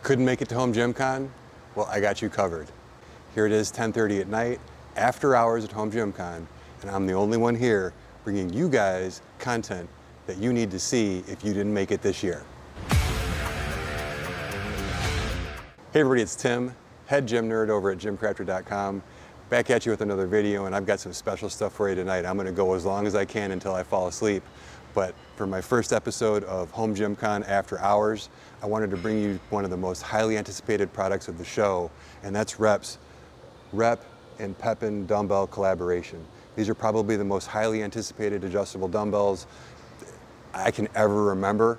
Couldn't make it to Home Gym Con? Well, I got you covered. Here it is, 10:30 at night, after hours at Home Gym Con, and I'm the only one here bringing you guys content that you need to see if you didn't make it this year. Hey everybody, it's Tim, head gym nerd over at GymCrafter.com. Back at you with another video, and I've got some special stuff for you tonight. I'm gonna go as long as I can until I fall asleep. But for my first episode of Home Gym Con After Hours, I wanted to bring you one of the most highly anticipated products of the show, and that's Rep's Rep and Peppin dumbbell collaboration. These are probably the most highly anticipated adjustable dumbbells I can ever remember.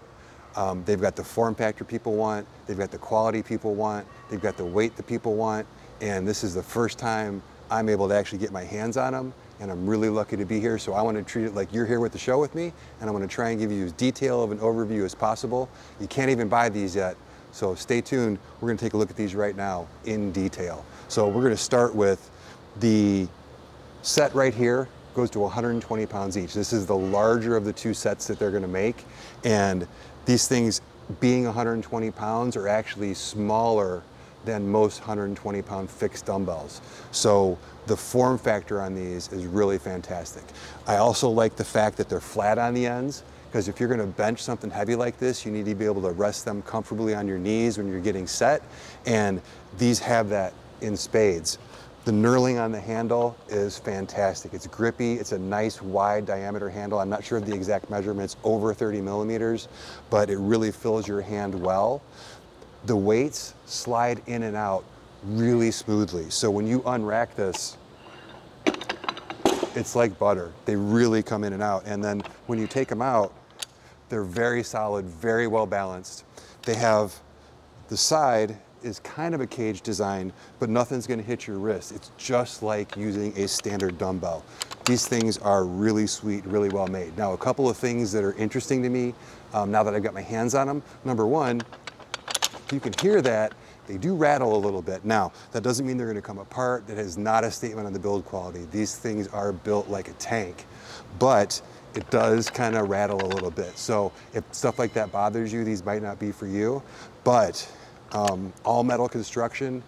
They've got the form factor people want, they've got the quality people want, they've got the weight that people want, and this is the first time I'm able to actually get my hands on them, and I'm really lucky to be here. So I want to treat it like you're here with the show with me, and I'm going to try and give you as detailed of an overview as possible. You can't even buy these yet, so stay tuned. We're going to take a look at these right now in detail. So we're going to start with the set right here. Goes to 120 pounds each. This is the larger of the two sets that they're going to make, and these things being 120 pounds are actually smaller than most 120 pound fixed dumbbells. So the form factor on these is really fantastic. I also like the fact that they're flat on the ends, because if you're gonna bench something heavy like this, you need to be able to rest them comfortably on your knees when you're getting set, and these have that in spades. The knurling on the handle is fantastic. It's grippy, it's a nice wide diameter handle. I'm not sure of the exact measurements, over 30 millimeters, but it really fills your hand well. The weights slide in and out really smoothly. So when you unrack this, it's like butter. They really come in and out. And then when you take them out, they're very solid, very well balanced. They have, the side is kind of a cage design, but nothing's gonna hit your wrist. It's just like using a standard dumbbell. These things are really sweet, really well made. Now, a couple of things that are interesting to me now that I've got my hands on them. Number one, you can hear that they do rattle a little bit. Now, that doesn't mean they're gonna come apart. That is not a statement on the build quality. These things are built like a tank, but it does kind of rattle a little bit. So if stuff like that bothers you, these might not be for you, but all metal construction,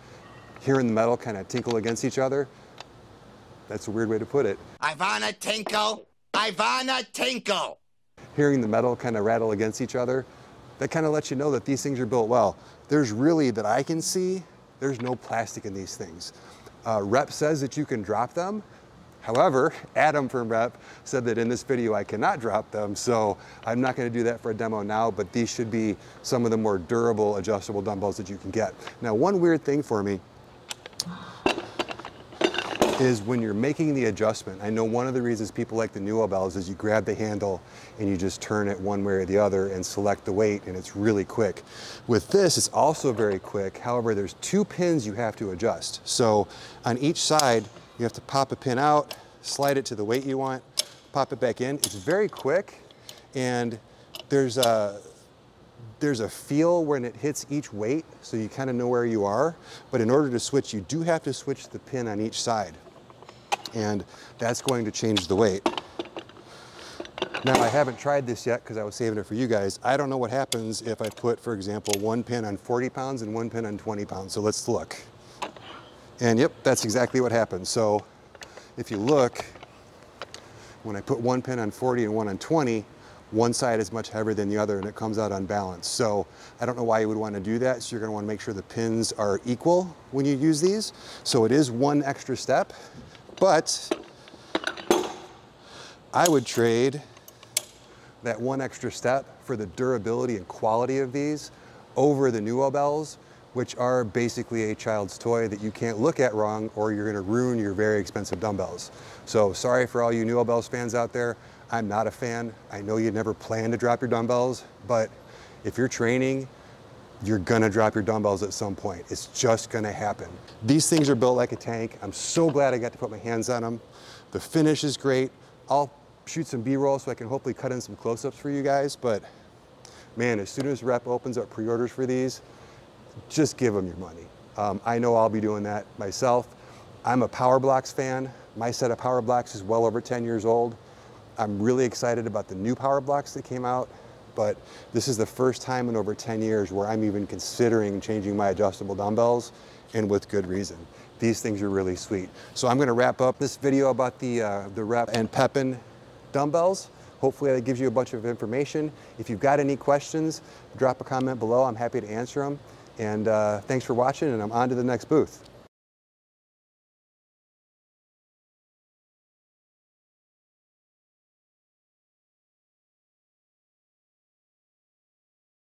hearing the metal kind of tinkle against each other, that's a weird way to put it. I wanna tinkle, I wanna tinkle. Hearing the metal kind of rattle against each other, that kind of lets you know that these things are built well. There's really, that I can see, there's no plastic in these things. Rep says that you can drop them. However, Adam from Rep said that in this video I cannot drop them, so I'm not gonna do that for a demo now, but these should be some of the more durable adjustable dumbbells that you can get. Now, one weird thing for me is when you're making the adjustment, I know one of the reasons people like the dumbbells is you grab the handle and you just turn it one way or the other and select the weight, and it's really quick. With this, it's also very quick. However, there's two pins you have to adjust. So on each side, you have to pop a pin out, slide it to the weight you want, pop it back in. It's very quick, and there's a feel when it hits each weight, so you kind of know where you are. But in order to switch, you do have to switch the pin on each side, and that's going to change the weight. Now, I haven't tried this yet because I was saving it for you guys. I don't know what happens if I put, for example, one pin on 40 pounds and one pin on 20 pounds. So let's look. And yep, that's exactly what happens. So if you look, when I put one pin on 40 and one on 20, one side is much heavier than the other, and it comes out unbalanced. So I don't know why you would want to do that. So you're going to want to make sure the pins are equal when you use these. So it is one extra step, but I would trade that one extra step for the durability and quality of these over the dumbbells, which are basically a child's toy that you can't look at wrong, or you're gonna ruin your very expensive dumbbells. So sorry for all you dumbbells fans out there. I'm not a fan. I know you never plan to drop your dumbbells, but if you're training, you're gonna drop your dumbbells at some point. It's just gonna happen. These things are built like a tank. I'm so glad I got to put my hands on them. The finish is great. I'll shoot some B-roll so I can hopefully cut in some close-ups for you guys, but man, as soon as Rep opens up pre-orders for these, just give them your money. I know I'll be doing that myself. I'm a Power Blocks fan. My set of Power Blocks is well over 10 years old. I'm really excited about the new Power Blocks that came out. but this is the first time in over 10 years where I'm even considering changing my adjustable dumbbells, and with good reason. These things are really sweet. So I'm gonna wrap up this video about the Rep X Peppin dumbbells. Hopefully that gives you a bunch of information. If you've got any questions, drop a comment below. I'm happy to answer them. And thanks for watching, and I'm on to the next booth.